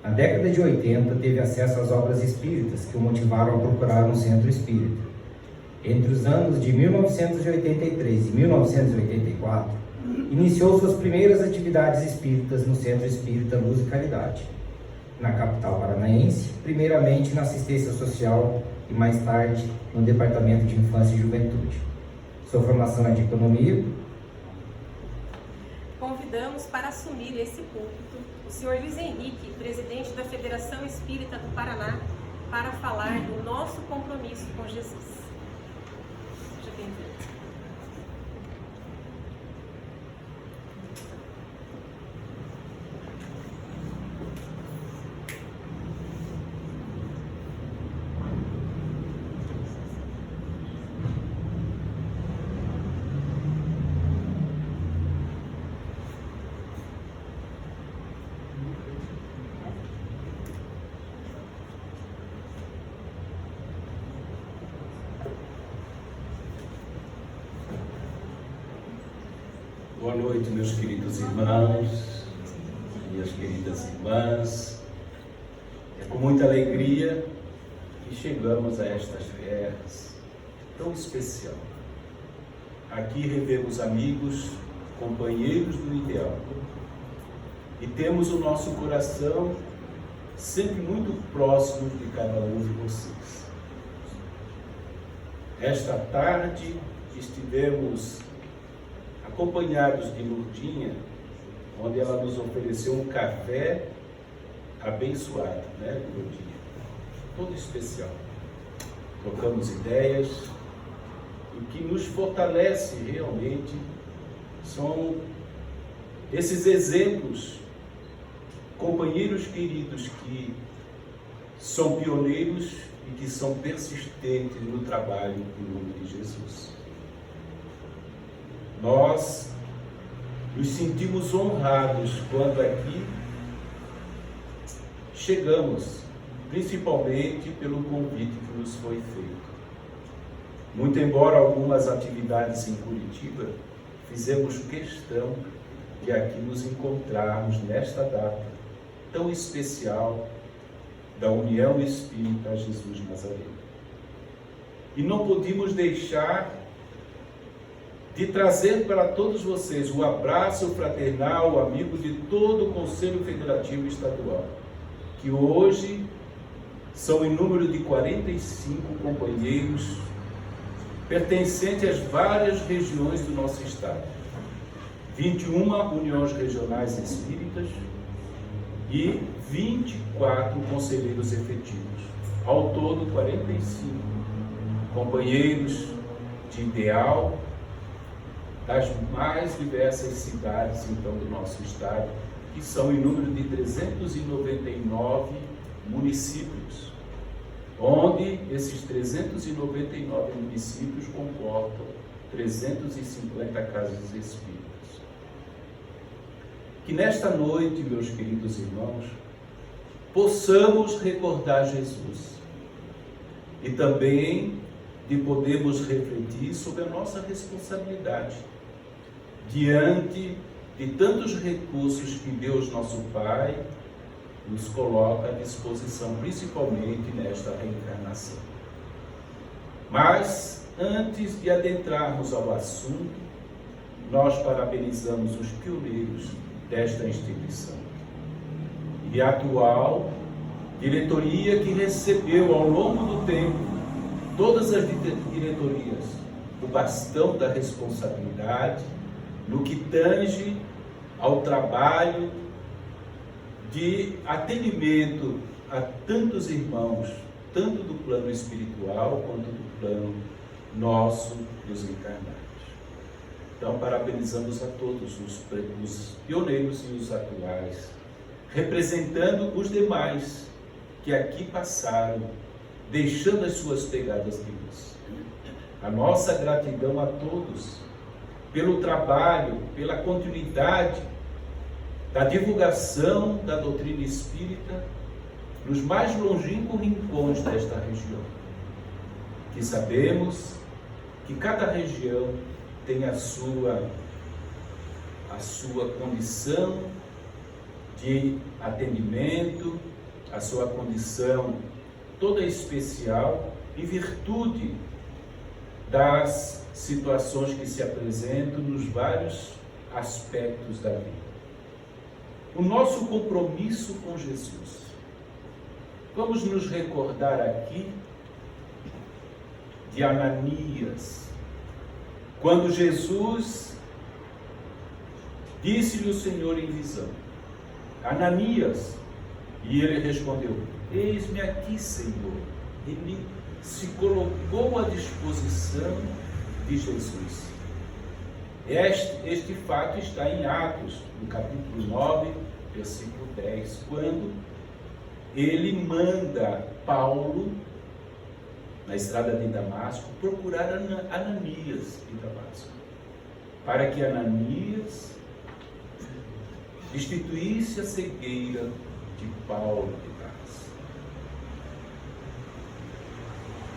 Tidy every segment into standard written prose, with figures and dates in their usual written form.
Na década de 80, teve acesso às obras espíritas que o motivaram a procurar um centro espírita. Entre os anos de 1983 e 1984, iniciou suas primeiras atividades espíritas no Centro Espírita Luz e Caridade, na capital paranaense, primeiramente na assistência social e mais tarde no Departamento de Infância e Juventude. Sua formação é de economia. Convidamos para assumir esse púlpito o senhor Luiz Henrique, presidente da Federação Espírita do Paraná, para falar do nosso compromisso com Jesus. Seja bem-vindo. Boa noite, meus queridos irmãos, minhas queridas irmãs. É com muita alegria que chegamos a estas terras tão especial. Aqui revemos amigos, companheiros do ideal. E temos o nosso coração sempre muito próximo de cada um de vocês. Esta tarde estivemos acompanhados de Lourdinha, onde ela nos ofereceu um café abençoado, né, Lourdinha? Todo especial. Trocamos ideias, e o que nos fortalece realmente são esses exemplos, companheiros queridos que são pioneiros e que são persistentes no trabalho em nome de Jesus. Nós nos sentimos honrados quando aqui chegamos, principalmente pelo convite que nos foi feito. Muito embora algumas atividades em Curitiba, fizemos questão de aqui nos encontrarmos nesta data tão especial da União Espírita Jesus Nazareno. E não podíamos deixar de trazer para todos vocês o abraço fraternal, amigo de todo o Conselho Federativo Estadual, que hoje são em número de 45 companheiros, pertencentes às várias regiões do nosso estado, 21 uniões regionais espíritas e 24 conselheiros efetivos, ao todo 45 companheiros de ideal, das mais diversas cidades, então, do nosso estado, que são em número de 399 municípios, onde esses 399 municípios comportam 350 casas espíritas. Que nesta noite, meus queridos irmãos, possamos recordar Jesus e também de podermos refletir sobre a nossa responsabilidade diante de tantos recursos que Deus, nosso Pai, nos coloca à disposição, principalmente nesta reencarnação. Mas, antes de adentrarmos ao assunto, nós parabenizamos os pioneiros desta instituição e a atual diretoria que recebeu ao longo do tempo todas as diretorias o bastão da responsabilidade no que tange ao trabalho de atendimento a tantos irmãos, tanto do plano espiritual quanto do plano nosso dos encarnados. Então, parabenizamos a todos os pioneiros e os atuais, representando os demais que aqui passaram, deixando as suas pegadas de luz. A nossa gratidão a todos pelo trabalho, pela continuidade da divulgação da doutrina espírita nos mais longínquos rincões desta região. Que sabemos que cada região tem a sua condição de atendimento, a sua condição toda especial, em virtude das situações que se apresentam nos vários aspectos da vida. O nosso compromisso com Jesus. Vamos nos recordar aqui de Ananias, quando Jesus disse-lhe o Senhor em visão: Ananias, e ele respondeu: eis-me aqui, Senhor. Ele se colocou à disposição de Jesus. Este fato está em Atos, no capítulo 9, versículo 10, quando ele manda Paulo, na estrada de Damasco, procurar Ananias em Damasco, para que Ananias destituísse a cegueira de Paulo de Tarso.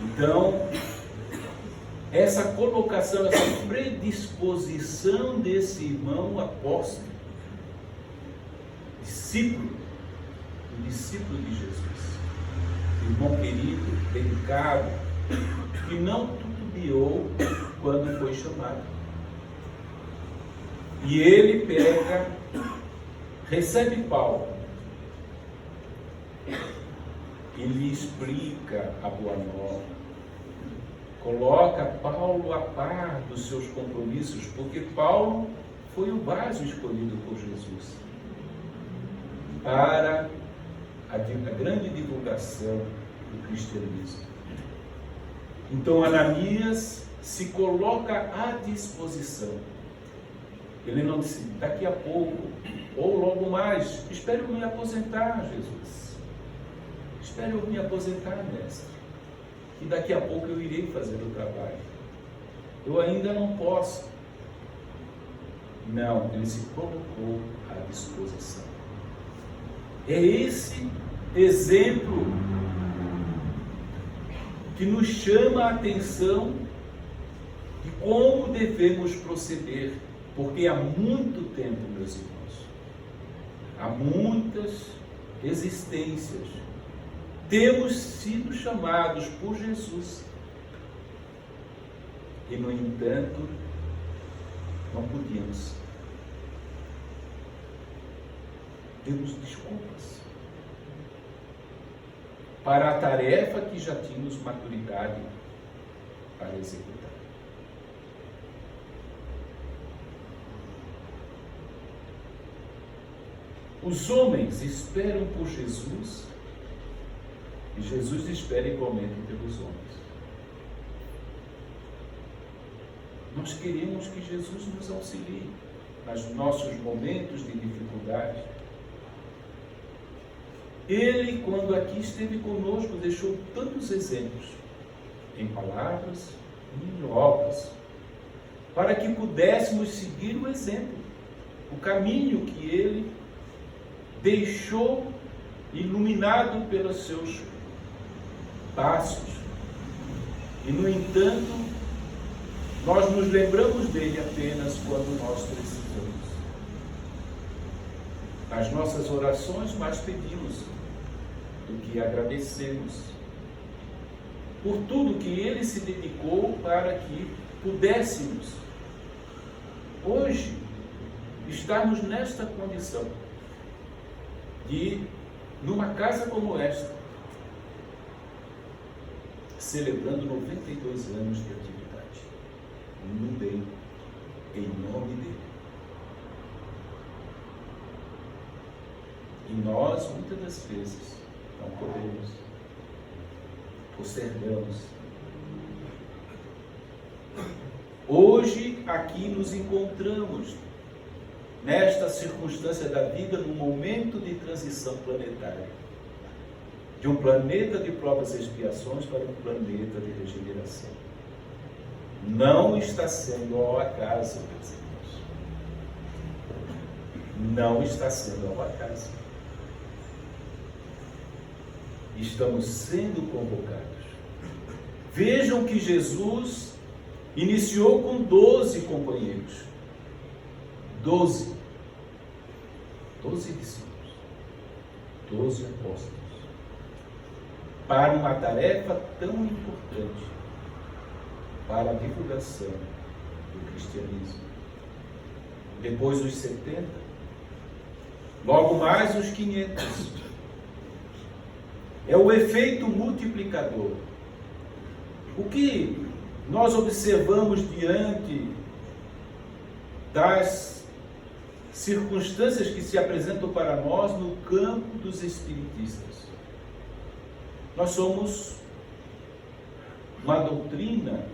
Então, essa colocação, essa predisposição desse irmão apóstolo, discípulo de Jesus, irmão querido, dedicado, que não titubeou quando foi chamado. E ele pega, recebe Paulo e lhe explica a boa nova, coloca Paulo a par dos seus compromissos, porque Paulo foi o vaso escolhido por Jesus para a grande divulgação do cristianismo. Então Ananias se coloca à disposição. Ele não disse, daqui a pouco, ou logo mais, espero me aposentar, Jesus. Espero me aposentar, mestre. E daqui a pouco eu irei fazer o trabalho. Eu ainda não posso. Não, ele se colocou à disposição. É esse exemplo que nos chama a atenção de como devemos proceder, porque há muito tempo, meus irmãos, há muitas existências, temos sido chamados por Jesus e, no entanto, não podíamos. Demos desculpas para a tarefa que já tínhamos maturidade para executar. Os homens esperam por Jesus e Jesus espera igualmente pelos homens. Nós queremos que Jesus nos auxilie nos nossos momentos de dificuldade. Ele, quando aqui esteve conosco, deixou tantos exemplos, em palavras e em obras, para que pudéssemos seguir o exemplo, o caminho que ele deixou iluminado pelos seus passos. E, no entanto, nós nos lembramos dele apenas quando nós precisamos. Nas nossas orações, mais pedimos do que agradecemos por tudo que ele se dedicou para que pudéssemos hoje estarmos nesta condição de, numa casa como esta, celebrando 92 anos de atividade, no bem, em nome dele. E nós, muitas das vezes, não podemos, postergamos. Hoje, aqui nos encontramos, nesta circunstância da vida, num momento de transição planetária, de um planeta de provas e expiações para um planeta de regeneração. Não está sendo ao acaso, meus irmãos. Não está sendo ao acaso. Estamos sendo convocados. Vejam que Jesus iniciou com 12 companheiros. 12 discípulos. 12 apóstolos, para uma tarefa tão importante, para a divulgação do cristianismo. Depois os 70, logo mais os 500. É o efeito multiplicador. O que nós observamos diante das circunstâncias que se apresentam para nós no campo dos espiritistas? Nós somos uma doutrina,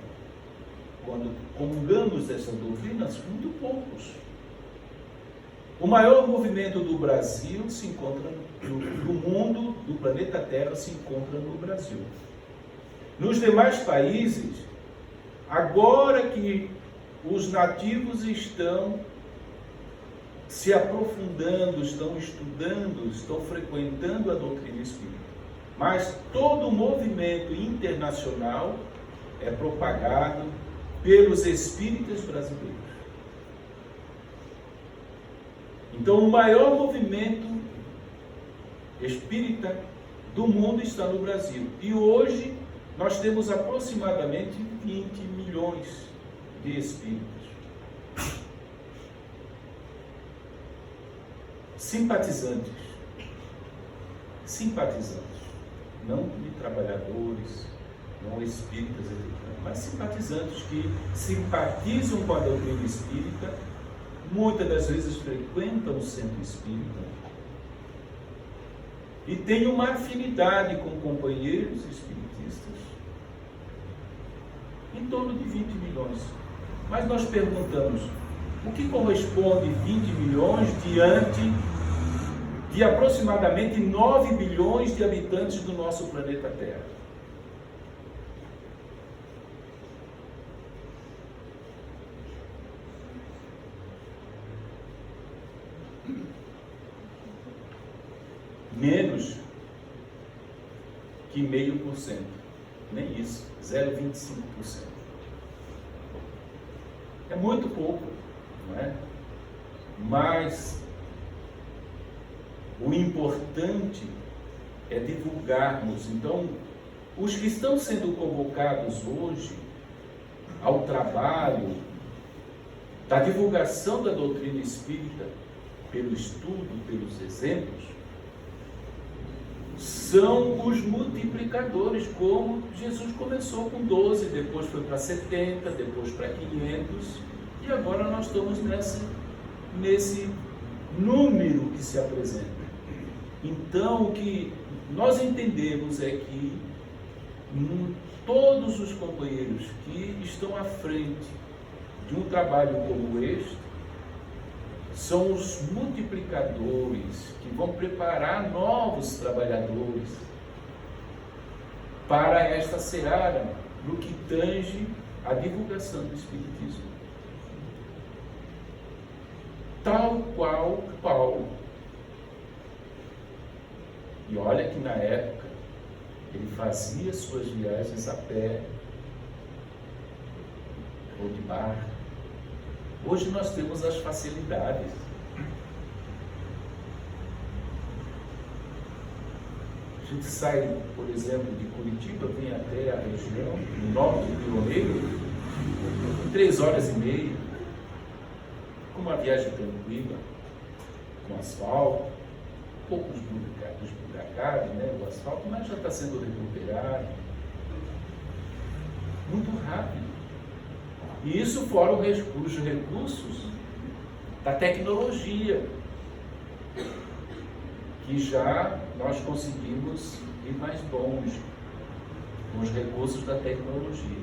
quando comungamos dessa doutrina, muito poucos. O maior movimento do Brasil se encontra, do mundo, do planeta Terra, se encontra no Brasil. Nos demais países, agora que os nativos estão se aprofundando, estão estudando, estão frequentando a doutrina espírita, mas todo o movimento internacional é propagado pelos espíritas brasileiros. Então, o maior movimento espírita do mundo está no Brasil. E hoje nós temos aproximadamente 20 milhões de espíritos. Simpatizantes, não de trabalhadores, não espíritas, mas simpatizantes que simpatizam com a doutrina espírita, muitas das vezes frequentam o centro espírita e têm uma afinidade com companheiros espiritistas, em torno de 20 milhões. Mas nós perguntamos, o que corresponde 20 milhões diante de aproximadamente 9 bilhões de habitantes do nosso planeta Terra? Menos que 0,5%, nem isso, 0,25%. É muito pouco, não é? Mas o importante é divulgarmos. Então, os que estão sendo convocados hoje ao trabalho da divulgação da doutrina espírita, pelo estudo, pelos exemplos, são os multiplicadores, como Jesus começou com 12, depois foi para 70, depois para 500, e agora nós estamos nesse número que se apresenta. Então, o que nós entendemos é que todos os companheiros que estão à frente de um trabalho como este são os multiplicadores que vão preparar novos trabalhadores para esta seara no que tange a divulgação do Espiritismo. Tal qual Paulo. E olha que na época ele fazia suas viagens a pé ou de barco. Hoje nós temos as facilidades. A gente sai, por exemplo, de Curitiba, vem até a região, no norte do Rio Negro, em 3 horas e meia, com uma viagem tranquila, com asfalto, poucos buracários, né, o asfalto, mas já está sendo recuperado. Muito rápido. E isso fora os recursos da tecnologia, que já nós conseguimos ir mais longe com os recursos da tecnologia.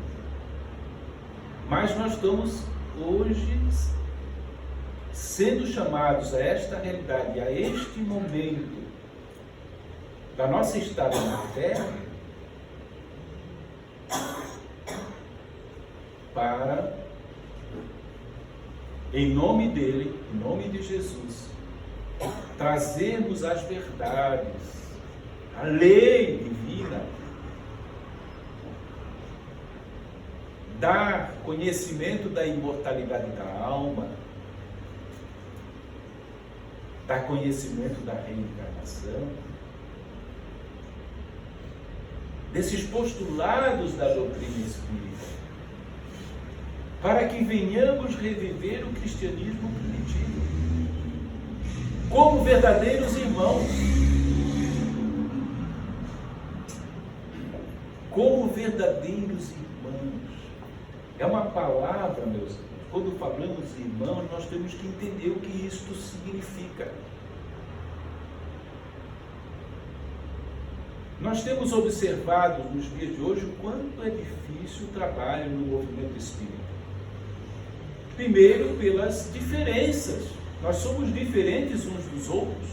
Mas nós estamos hoje sendo chamados a esta realidade, a este momento da nossa estada na Terra, para, em nome dele, em nome de Jesus, trazermos as verdades, a lei divina, dar conhecimento da imortalidade da alma, dar conhecimento da reencarnação, desses postulados da doutrina espírita, para que venhamos reviver o cristianismo primitivo como verdadeiros irmãos. Como verdadeiros irmãos. É uma palavra, meus irmãos. Quando falamos irmãos, nós temos que entender o que isto significa. Nós temos observado nos dias de hoje o quanto é difícil o trabalho no movimento espírita. Primeiro, pelas diferenças. Nós somos diferentes uns dos outros.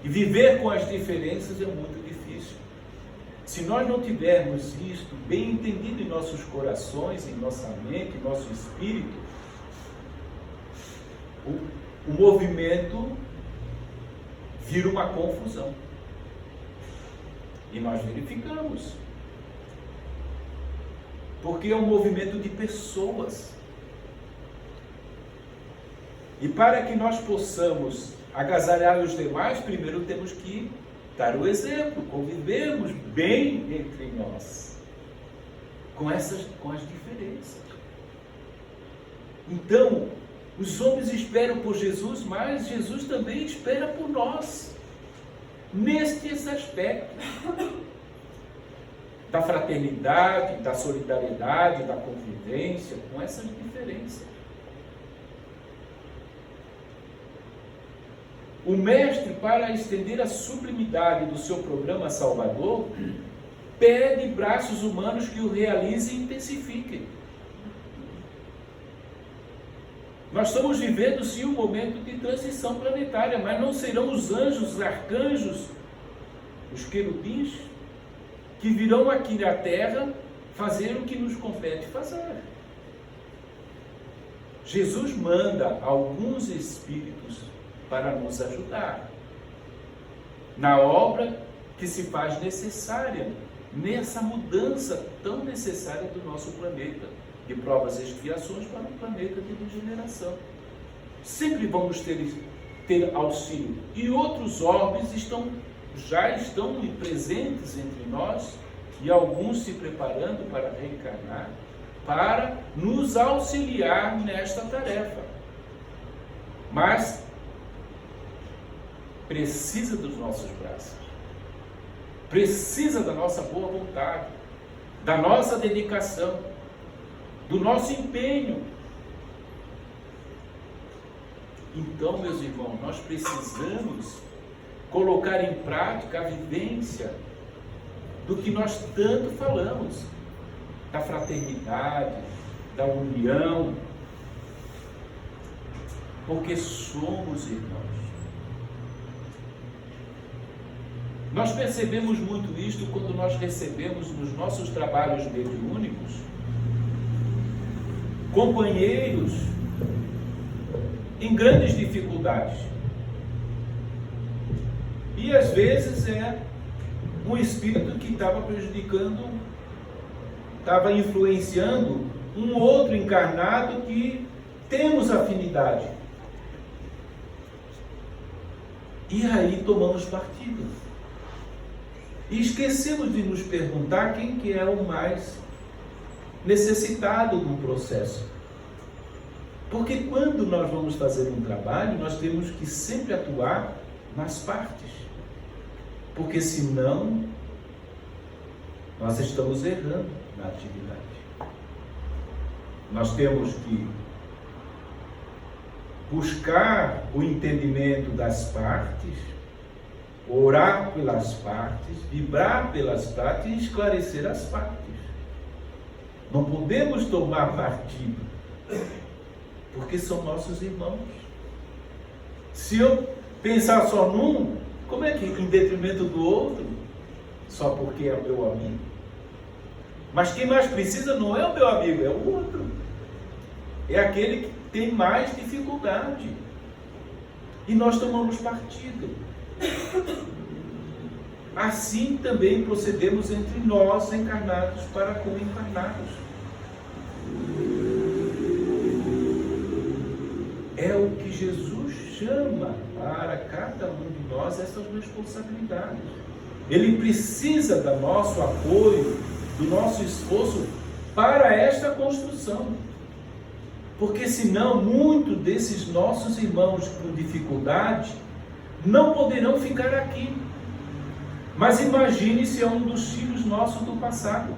E viver com as diferenças é muito difícil. Se nós não tivermos isto bem entendido em nossos corações, em nossa mente, em nosso espírito, o movimento vira uma confusão. E nós verificamos. Porque é um movimento de pessoas. E para que nós possamos agasalhar os demais, primeiro temos que dar o exemplo, convivermos bem entre nós, com as diferenças. Então, os homens esperam por Jesus, mas Jesus também espera por nós, nestes aspectos, da fraternidade, da solidariedade, da convivência, com essas diferenças. O mestre, para estender a sublimidade do seu programa salvador, pede braços humanos que o realizem e intensifiquem. Nós estamos vivendo, sim, um momento de transição planetária, mas não serão os anjos, os arcanjos, os querubins, que virão aqui na Terra fazer o que nos compete fazer. Jesus manda alguns espíritos para nos ajudar na obra que se faz necessária, nessa mudança tão necessária do nosso planeta, de provas e expiações para um planeta de regeneração. Sempre vamos ter auxílio. E outros orbes já estão presentes entre nós, e alguns se preparando para reencarnar, para nos auxiliar nesta tarefa. Mas precisa dos nossos braços, precisa da nossa boa vontade, da nossa dedicação, do nosso empenho. Então, meus irmãos, nós precisamos colocar em prática a vivência do que nós tanto falamos, da fraternidade, da união, porque somos irmãos. Nós percebemos muito isto quando nós recebemos nos nossos trabalhos mediúnicos companheiros em grandes dificuldades. E às vezes é um espírito que estava prejudicando, estava influenciando um outro encarnado que temos afinidade. E aí tomamos partido. E esquecemos de nos perguntar quem que é o mais necessitado do processo. Porque quando nós vamos fazer um trabalho, nós temos que sempre atuar nas partes. Porque senão, nós estamos errando na atividade. Nós temos que buscar o entendimento das partes, orar pelas partes, vibrar pelas partes e esclarecer as partes. Não podemos tomar partido, porque são nossos irmãos. Se eu pensar só num, como é que em detrimento do outro, só porque é meu amigo? Mas quem mais precisa não é o meu amigo, é o outro. É aquele que tem mais dificuldade. E nós tomamos partido. Assim também procedemos entre nós encarnados para com encarnados. É o que Jesus chama para cada um de nós essas responsabilidades. ele precisa do nosso apoio, do nosso esforço para esta construção. Porque senão, muitos desses nossos irmãos com dificuldade não poderão ficar aqui. Mas imagine se é um dos filhos nossos do passado,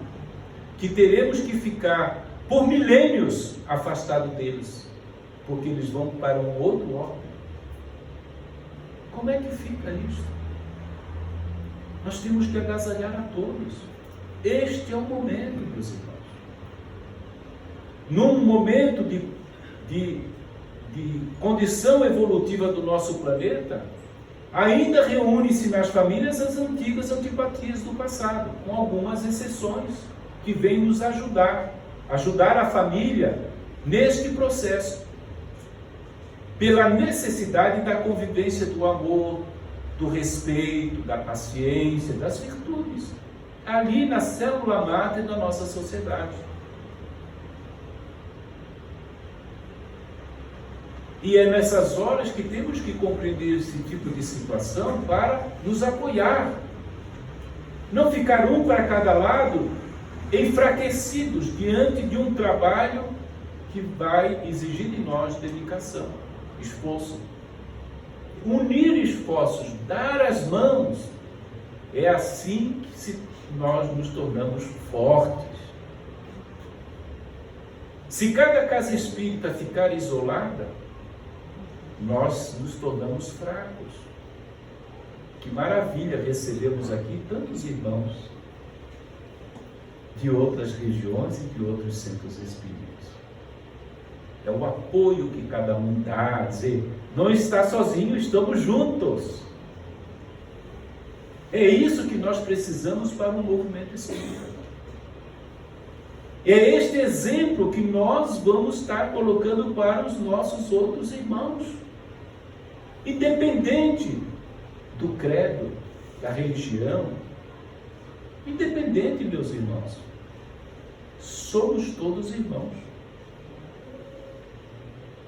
que teremos que ficar por milênios afastado deles, porque eles vão para um outro órgão. Como é que fica isso? Nós temos que agasalhar a todos. Este é o momento, meus irmãos. Num momento de condição evolutiva do nosso planeta, ainda reúne-se nas famílias as antigas antipatias do passado, com algumas exceções que vêm nos ajudar a família neste processo, pela necessidade da convivência do amor, do respeito, da paciência, das virtudes, ali na célula máter da nossa sociedade. E é nessas horas que temos que compreender esse tipo de situação para nos apoiar. Não ficar um para cada lado, enfraquecidos diante de um trabalho que vai exigir de nós dedicação, esforço. Unir esforços, dar as mãos, é assim que nós nos tornamos fortes. Se cada casa espírita ficar isolada, nós nos tornamos fracos. Que maravilha recebemos aqui tantos irmãos de outras regiões e de outros centros espíritas. É o apoio que cada um dá, dizer, não está sozinho, estamos juntos. É isso que nós precisamos para o movimento espírita. É este exemplo que nós vamos estar colocando para os nossos outros irmãos. Independente do credo, da religião, independente, meus irmãos, somos todos irmãos.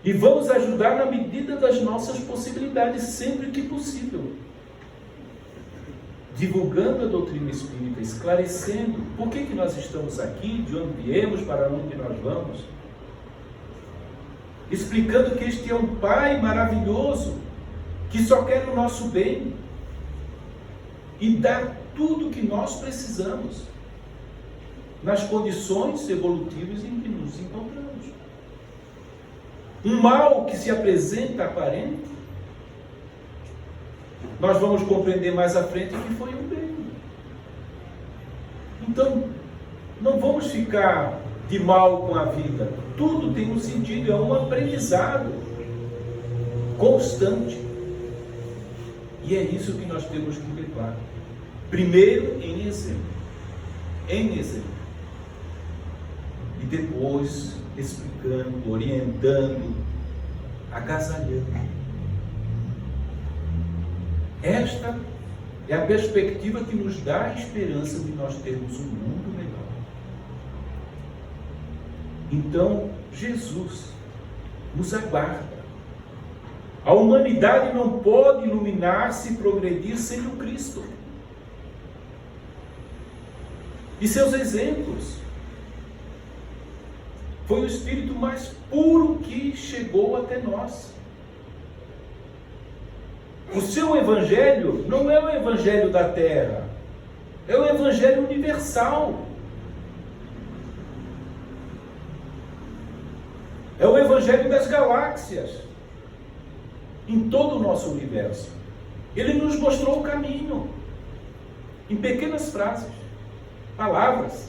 E vamos ajudar na medida das nossas possibilidades, sempre que possível. Divulgando a doutrina espírita, esclarecendo por que nós estamos aqui, de onde viemos, para onde nós vamos. Explicando que este é um Pai maravilhoso, que só quer o nosso bem e dá tudo o que nós precisamos nas condições evolutivas em que nos encontramos. Um mal que se apresenta aparente, nós vamos compreender mais à frente que foi um bem. Então, não vamos ficar de mal com a vida. Tudo tem um sentido, é um aprendizado constante. E é isso que nós temos que levar. Primeiro, em exemplo. Em exemplo. E depois, explicando, orientando, agasalhando. Esta é a perspectiva que nos dá a esperança de nós termos um mundo melhor. Então, Jesus nos aguarda. A humanidade não pode iluminar-se e progredir sem o Cristo. E seus exemplos. Foi o Espírito mais puro que chegou até nós. O seu Evangelho não é o Evangelho da Terra, é o Evangelho universal. É o Evangelho das galáxias. Em todo o nosso universo. Ele nos mostrou o caminho. Em pequenas frases. Palavras.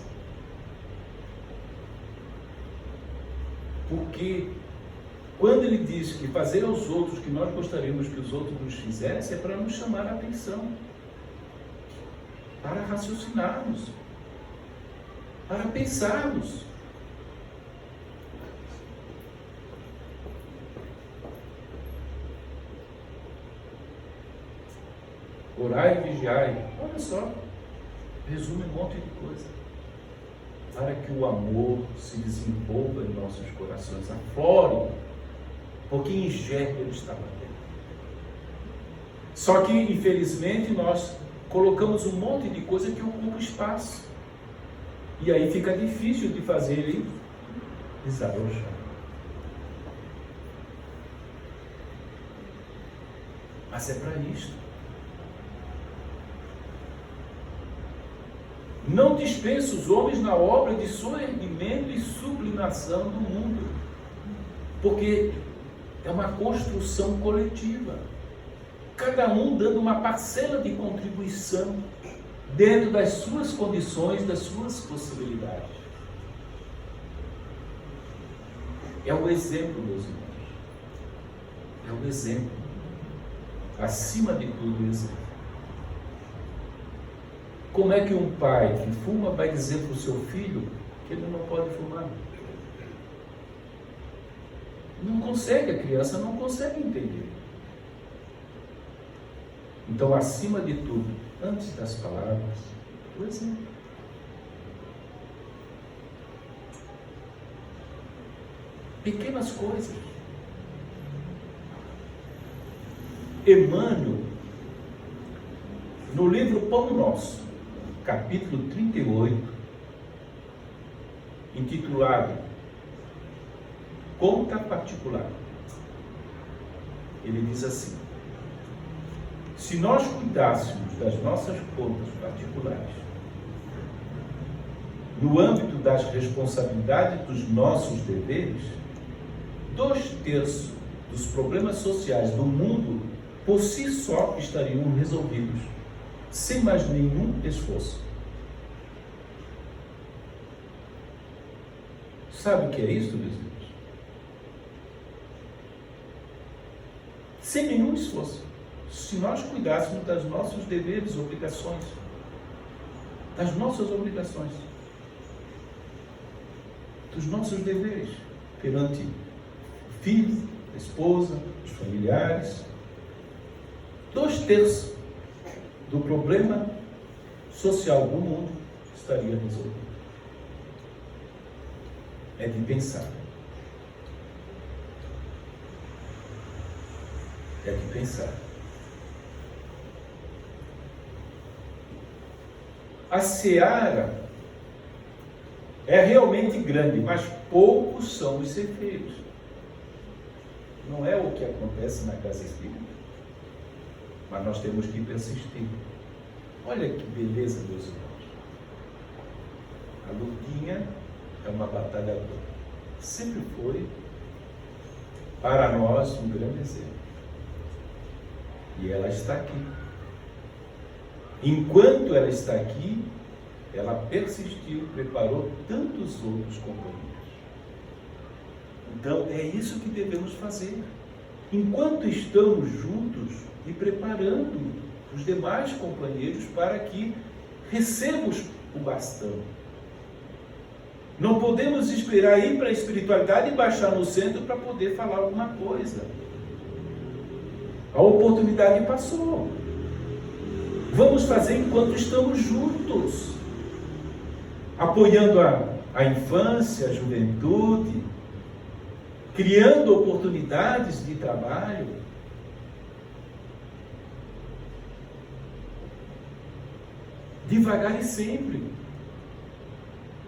Porque quando ele diz que fazer aos outros que nós gostaríamos que os outros nos fizessem, é para nos chamar a atenção. Para raciocinarmos. Para pensarmos. Orai e vigiai. Olha só, resume um monte de coisa. Para que o amor se desenvolva em nossos corações, aflore, porque em germe ele está batendo. Só que, infelizmente, nós colocamos um monte de coisa que ocupa espaço. E aí fica difícil de fazer ele pisar o chão. Mas é para isto. Não dispensa os homens na obra de soerguimento e sublimação do mundo, porque é uma construção coletiva, cada um dando uma parcela de contribuição dentro das suas condições, das suas possibilidades. É o exemplo, meus irmãos. É o exemplo. Acima de tudo, o exemplo. Como é que um pai que fuma vai dizer para o seu filho que ele não pode fumar? Não consegue, a criança não consegue entender. Então, acima de tudo, antes das palavras, o exemplo. Pequenas coisas. Emmanuel, no livro Pão Nosso, capítulo 38, intitulado Conta Particular, ele diz assim: se nós cuidássemos das nossas contas particulares, no âmbito das responsabilidades dos nossos deveres, 2/3 dos problemas sociais do mundo por si só estariam resolvidos, sem mais nenhum esforço. Sabe o que é isso, meus irmãos? Sem nenhum esforço. Se nós cuidássemos das nossos deveres, obrigações, das nossas obrigações, dos nossos deveres perante o filho, a esposa, os familiares, 2/3 do problema social do mundo estaria resolvido. É de pensar. É de pensar. A seara é realmente grande, mas poucos são os ceifeiros. Não é o que acontece na casa espírita, mas nós temos que persistir. Olha que beleza, meus irmãos. A lutinha é uma batalhadora. Sempre foi, para nós, um grande exemplo. E ela está aqui. Enquanto ela está aqui, ela persistiu, preparou tantos outros companheiros. Então, é isso que devemos fazer. Enquanto estamos juntos e preparando os demais companheiros para que recebamos o bastão. Não podemos esperar ir para a espiritualidade e baixar no centro para poder falar alguma coisa. A oportunidade passou. Vamos fazer enquanto estamos juntos, apoiando a infância, a juventude, criando oportunidades de trabalho. Devagar e sempre.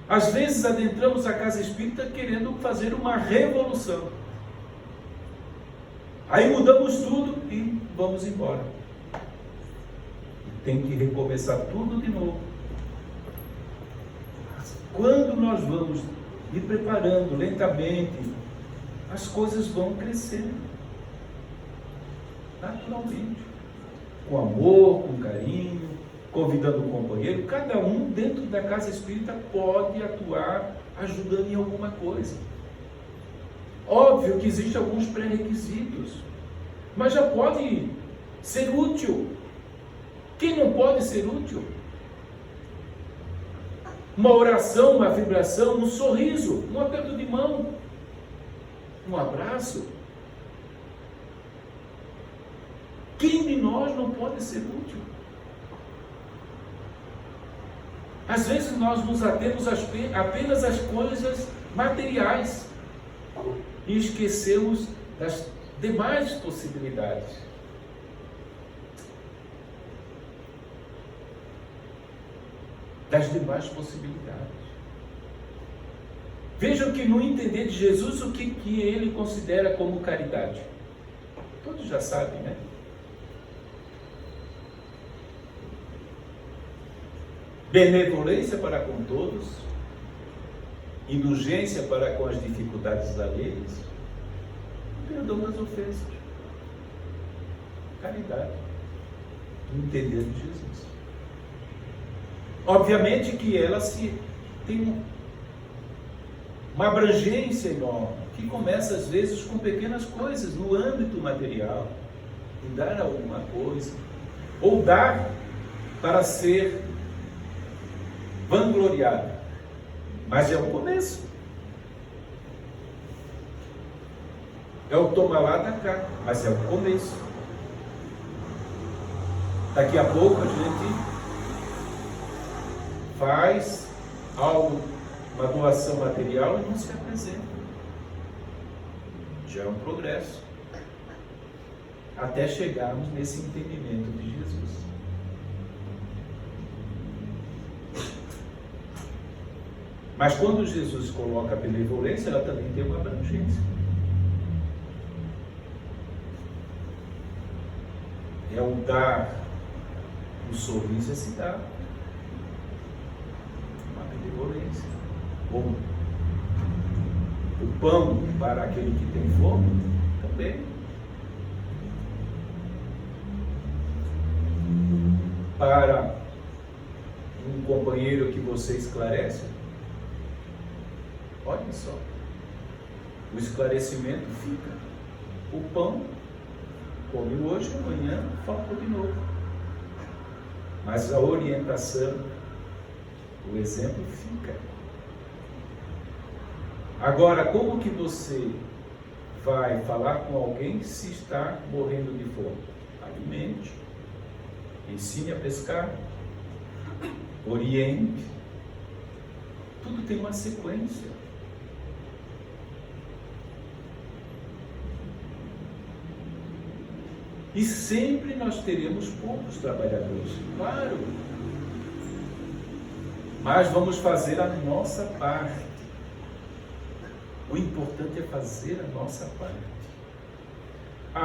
Às vezes adentramos a casa espírita querendo fazer uma revolução. Aí mudamos tudo e vamos embora. Tem que recomeçar tudo de novo. Quando nós vamos ir preparando lentamente, as coisas vão crescendo. Naturalmente. Com amor, com carinho, convidando o companheiro. Cada um dentro da casa espírita pode atuar ajudando em alguma coisa. Óbvio que existem alguns pré-requisitos, mas já pode ser útil. Quem não pode ser útil? Uma oração, uma vibração, um sorriso, um aperto de mão, um abraço. Quem de nós não pode ser útil? Às vezes nós nos atemos apenas às coisas materiais e esquecemos das demais possibilidades. das demais possibilidades. Vejam que no entender de Jesus, o que ele considera como caridade. Todos já sabem, né? Benevolência para com todos, indulgência para com as dificuldades alheias, perdão das ofensas. Caridade, no entender de Jesus. Obviamente que ela tem uma abrangência enorme, que começa às vezes com pequenas coisas no âmbito material, em dar alguma coisa, ou dar para ser vangloriado, mas é o começo, é o toma lá da cá, mas é o começo. Daqui a pouco a gente faz algo, uma doação material e não se apresenta. Já é um progresso. Até chegarmos nesse entendimento de Jesus. Mas quando Jesus coloca a benevolência, ela também tem uma abrangência. É o dar, o sorriso é se dar. Uma benevolência. Ou o pão para aquele que tem fome, também. Para um companheiro que você esclarece, olha só, o esclarecimento fica. O pão, come hoje, amanhã faltou de novo. Mas a orientação, o exemplo fica. Agora, como que você vai falar com alguém se está morrendo de fome? Alimente, ensine a pescar, oriente. Tudo tem uma sequência. E sempre nós teremos poucos trabalhadores, claro. Mas vamos fazer a nossa parte. O importante é fazer a nossa parte.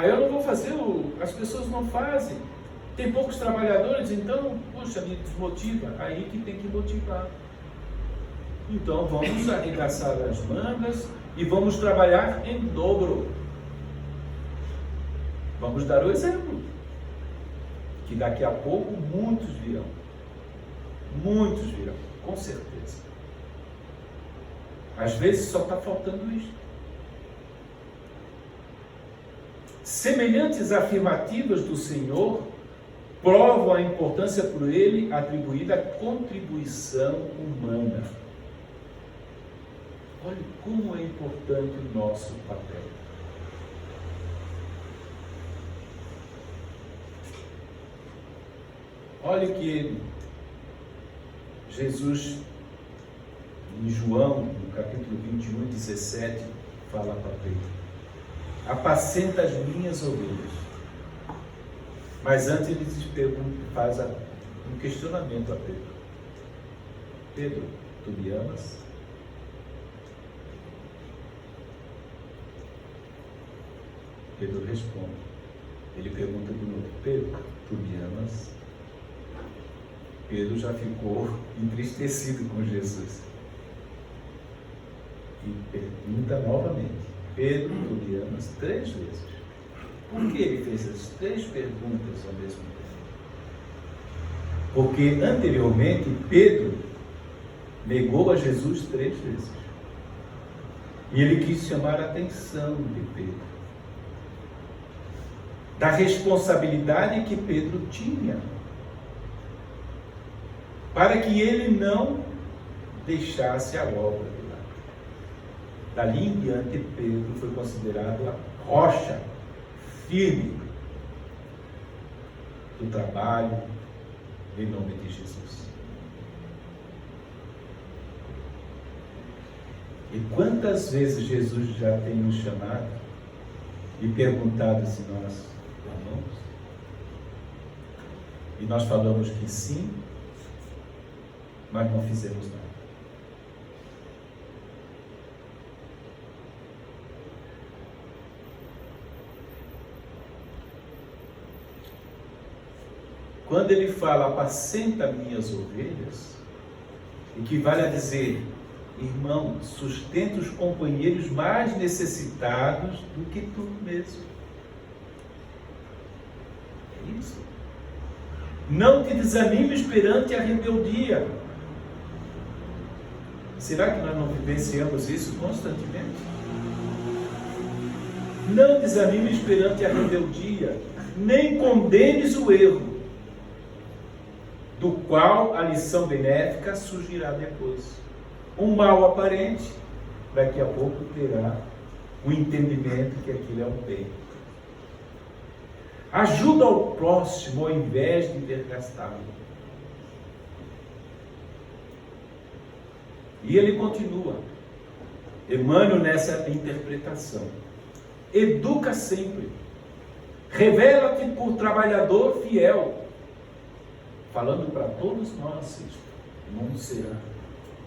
Eu não vou fazer, as pessoas não fazem. Tem poucos trabalhadores, então, poxa, me desmotiva. Aí que tem que motivar. Então vamos arregaçar as mangas e vamos trabalhar em dobro. Vamos dar o exemplo, que daqui a pouco muitos virão, com certeza. Às vezes só está faltando isso. Semelhantes afirmativas do Senhor provam a importância por ele atribuída à contribuição humana. Olha como é importante o nosso papel. Olha que Jesus, em João, no capítulo 21, 17, fala para Pedro: apacenta as minhas ovelhas. Mas antes ele faz um questionamento a Pedro: Pedro, tu me amas? Pedro responde. Ele pergunta de novo: Pedro, tu me amas? Pedro já ficou entristecido com Jesus. E pergunta novamente: Pedro, tu me amas? 3 vezes. Por que ele fez as 3 perguntas ao mesmo tempo? Porque anteriormente Pedro negou a Jesus 3 vezes. E ele quis chamar a atenção de Pedro da responsabilidade que Pedro tinha, para que ele não deixasse a obra de lado. Dali em diante, Pedro foi considerado a rocha firme do trabalho em nome de Jesus. E quantas vezes Jesus já tem nos chamado e perguntado se nós amamos? E nós falamos que sim, mas não fizemos nada. Quando ele fala, apacenta minhas ovelhas, equivale a dizer, irmão, sustenta os companheiros mais necessitados do que tu mesmo. É isso. Não te desanimes perante a rebeldia. Será que nós não vivenciamos isso constantemente? Não desanimes perante a rebeldia, nem condenes o erro, do qual a lição benéfica surgirá depois. Um mal aparente, daqui a pouco terá o entendimento que aquilo é um bem. Ajuda ao próximo ao invés de desgastá-lo. E ele continua, Emmanuel nessa interpretação. Educa sempre. Revela-te por trabalhador fiel. Falando para todos nós, não será.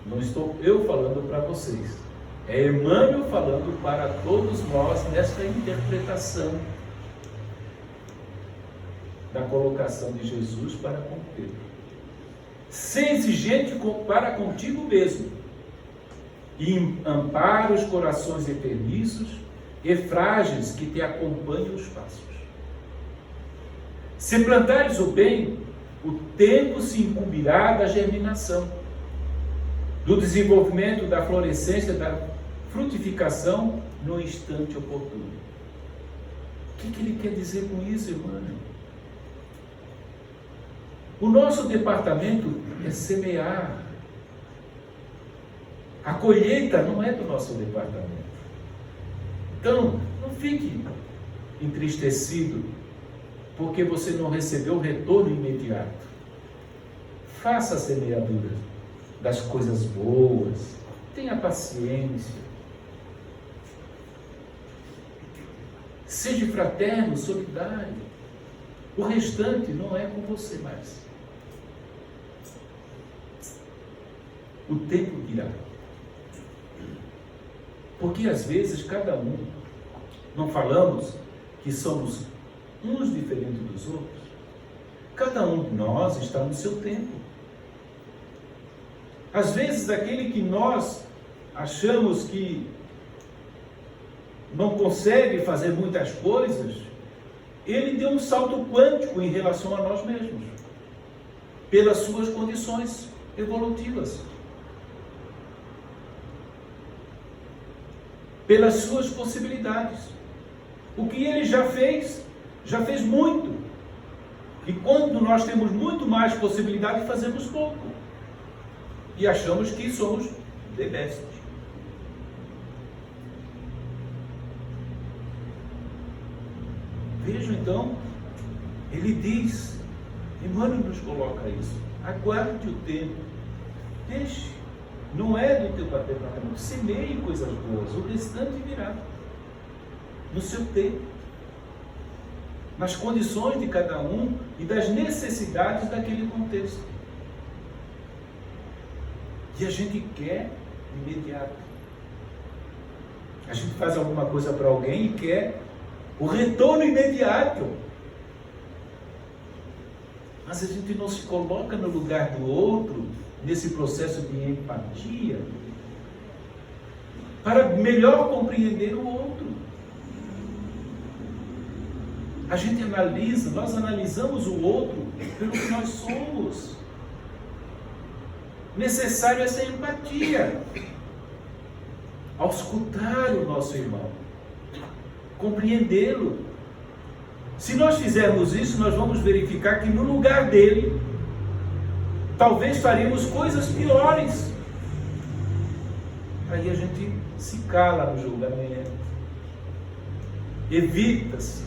Não estou eu falando para vocês. É Emmanuel falando para todos nós nesta interpretação da colocação de Jesus para com Pedro. Ser exigente para contigo mesmo e ampara os corações enfermiços e frágeis que te acompanham os passos. Se plantares o bem, o tempo se incumbirá da germinação, do desenvolvimento, da florescência, da frutificação no instante oportuno. O que ele quer dizer com isso, Emmanuel? O nosso departamento é semear. A colheita não é do nosso departamento. Então, não fique entristecido porque você não recebeu o retorno imediato. Faça a semeadura das coisas boas. Tenha paciência. Seja fraterno, solidário. O restante não é com você mais. O tempo dirá. Porque às vezes cada um, não falamos que somos uns diferentes dos outros. Cada um de nós está no seu tempo. Às vezes aquele que nós achamos que não consegue fazer muitas coisas, ele deu um salto quântico em relação a nós mesmos, pelas suas condições evolutivas, pelas suas possibilidades. O que ele já fez muito. E quando nós temos muito mais possibilidade, fazemos pouco. E achamos que somos the best. Vejam então, ele diz, Emmanuel nos coloca isso, aguarde o tempo, deixe, não é do teu departamento, semeie coisas boas, o restante virá, no seu tempo, nas condições de cada um e das necessidades daquele contexto. E a gente quer imediato. A gente faz alguma coisa para alguém e quer o retorno imediato. Mas a gente não se coloca no lugar do outro, nesse processo de empatia, para melhor compreender o outro. A gente analisa, nós analisamos o outro pelo que nós somos. Necessário essa empatia, ao escutar o nosso irmão, compreendê-lo. Se nós fizermos isso, nós vamos verificar que no lugar dele, talvez faremos coisas piores. Aí a gente se cala no julgamento, evita-se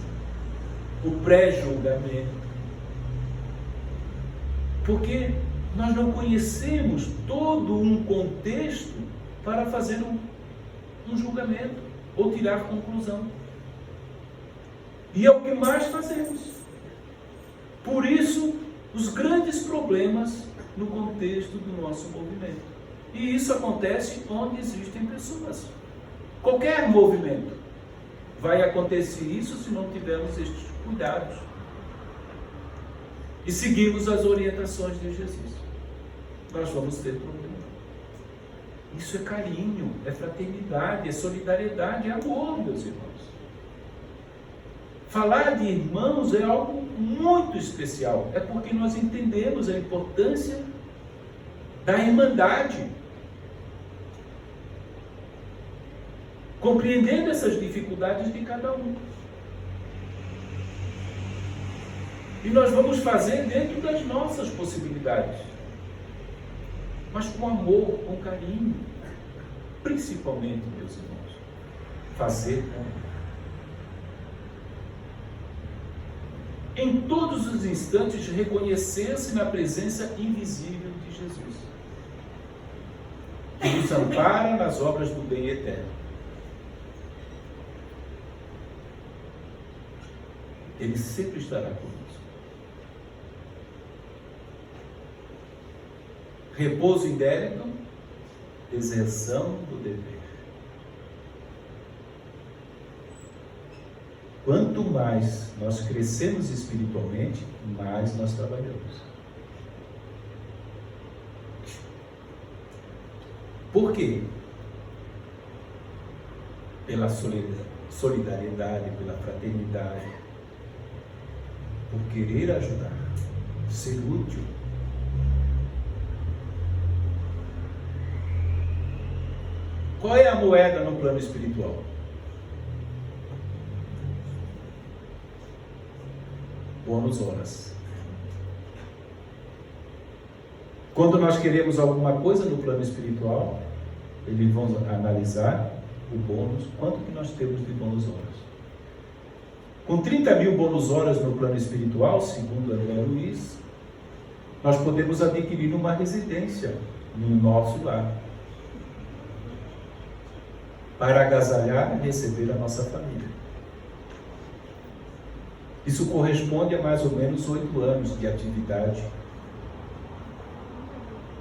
o pré-julgamento, porque nós não conhecemos todo um contexto para fazer um julgamento ou tirar conclusão. E é o que mais fazemos. Por isso, os grandes problemas no contexto do nosso movimento. E isso acontece onde existem pessoas. Qualquer movimento vai acontecer isso se não tivermos estes cuidados e seguirmos as orientações de Jesus. Nós vamos ter problema. Isso é carinho, é fraternidade, é solidariedade, é amor, meus irmãos. Falar de irmãos é algo muito especial. É porque nós entendemos a importância da irmandade. Compreendendo essas dificuldades de cada um. E nós vamos fazer dentro das nossas possibilidades. Mas com amor, com carinho. Principalmente, meus irmãos, fazer com amor. Em todos os instantes, reconhecer-se na presença invisível de Jesus, que nos ampara nas obras do bem eterno. Ele sempre estará conosco. Repouso indébito, deserção do dever. Quanto mais nós crescemos espiritualmente, mais nós trabalhamos. Por quê? Pela solidariedade, pela fraternidade, por querer ajudar, ser útil. Qual é a moeda no plano espiritual? Bônus horas. Quando nós queremos alguma coisa no plano espiritual, eles vão analisar o bônus, quanto que nós temos de bônus horas. Com 30 mil bônus horas no plano espiritual, segundo André Luiz, nós podemos adquirir uma residência no nosso lar, para agasalhar e receber a nossa família. Isso corresponde a mais ou menos 8 anos de atividade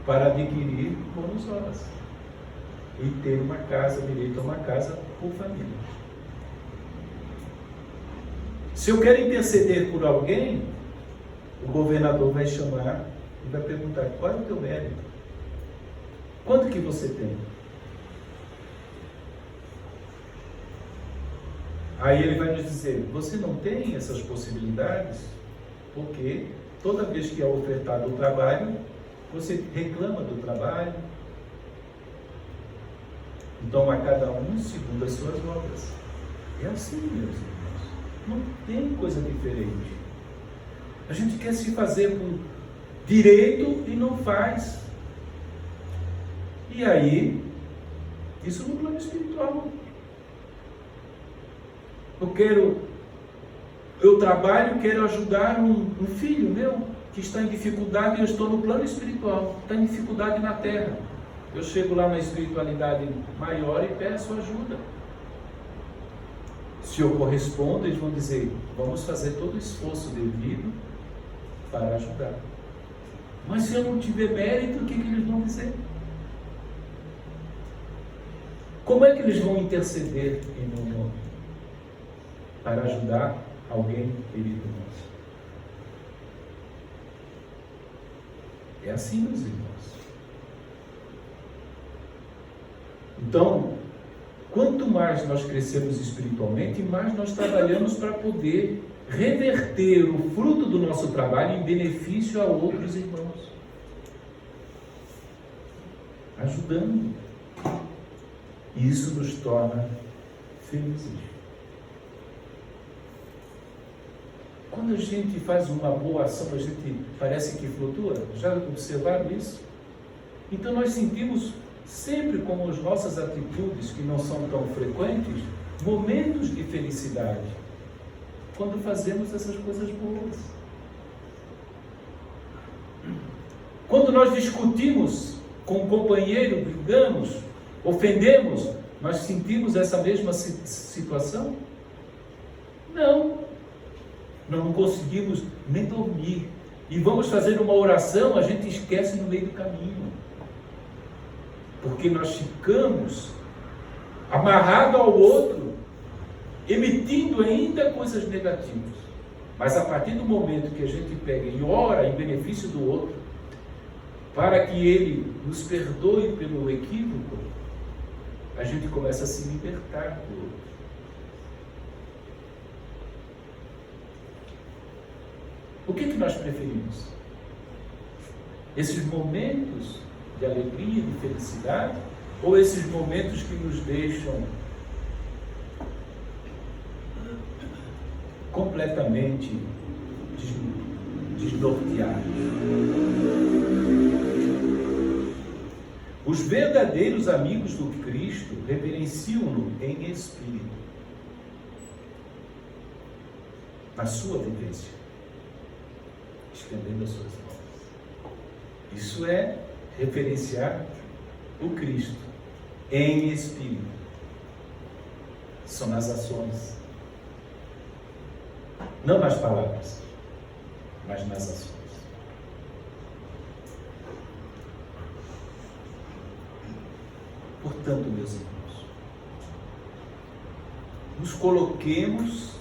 para adquirir bônus horas e ter uma casa, direito a uma casa por família. Se eu quero interceder por alguém, o governador vai chamar e vai perguntar: qual é o teu mérito? Quanto que você tem? Aí ele vai nos dizer: você não tem essas possibilidades, porque toda vez que é ofertado o trabalho, você reclama do trabalho. Então, a cada um segundo as suas obras. É assim, meus irmãos. Não tem coisa diferente. A gente quer se fazer por direito e não faz. E aí, isso no plano espiritual. Eu trabalho, quero ajudar um filho meu que está em dificuldade, e eu estou no plano espiritual, está em dificuldade na terra. Eu chego lá na espiritualidade maior e peço ajuda. Se eu correspondo, eles vão dizer: vamos fazer todo o esforço devido para ajudar. Mas se eu não tiver mérito, o que eles vão dizer? Como é que eles vão interceder em meu nome para ajudar alguém querido nosso? É assim, meus irmãos. Então, quanto mais nós crescemos espiritualmente, mais nós trabalhamos para poder reverter o fruto do nosso trabalho em benefício a outros irmãos. Ajudando. E isso nos torna felizes. Quando a gente faz uma boa ação, a gente parece que flutua. Já observaram isso? Então nós sentimos sempre, como as nossas atitudes, que não são tão frequentes, momentos de felicidade, quando fazemos essas coisas boas. Quando nós discutimos com um companheiro, brigamos, ofendemos, nós sentimos essa mesma situação? Não. Nós não conseguimos nem dormir e vamos fazer uma oração, a gente esquece no meio do caminho. Porque nós ficamos amarrados ao outro, emitindo ainda coisas negativas. Mas a partir do momento que a gente pega e ora em benefício do outro, para que ele nos perdoe pelo equívoco, a gente começa a se libertar do outro. O que nós preferimos? Esses momentos de alegria, de felicidade, ou esses momentos que nos deixam completamente desnorteados? Os verdadeiros amigos do Cristo reverenciam-no em espírito, na sua vivência, estendendo as suas mãos. Isso é referenciar o Cristo em espírito. São nas ações, não nas palavras, mas nas ações. Portanto, meus irmãos, nos coloquemos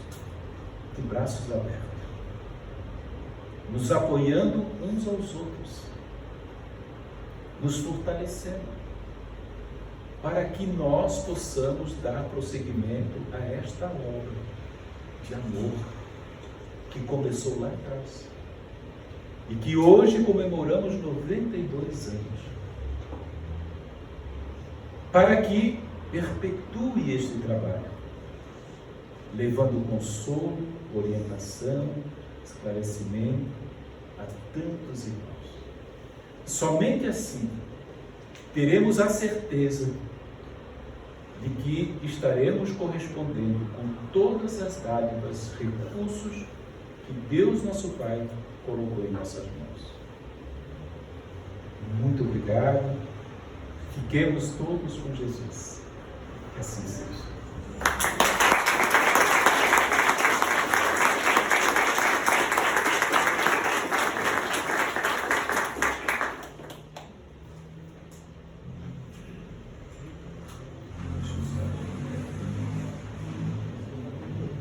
de braços abertos, nos apoiando uns aos outros, nos fortalecendo, para que nós possamos dar prosseguimento a esta obra de amor que começou lá atrás e que hoje comemoramos 92 anos, para que perpetue este trabalho, levando consolo, orientação, esclarecimento a tantos irmãos. Somente assim teremos a certeza de que estaremos correspondendo com todas as dádivas, recursos que Deus nosso Pai colocou em nossas mãos. Muito obrigado. Fiquemos todos com Jesus. Que assim seja.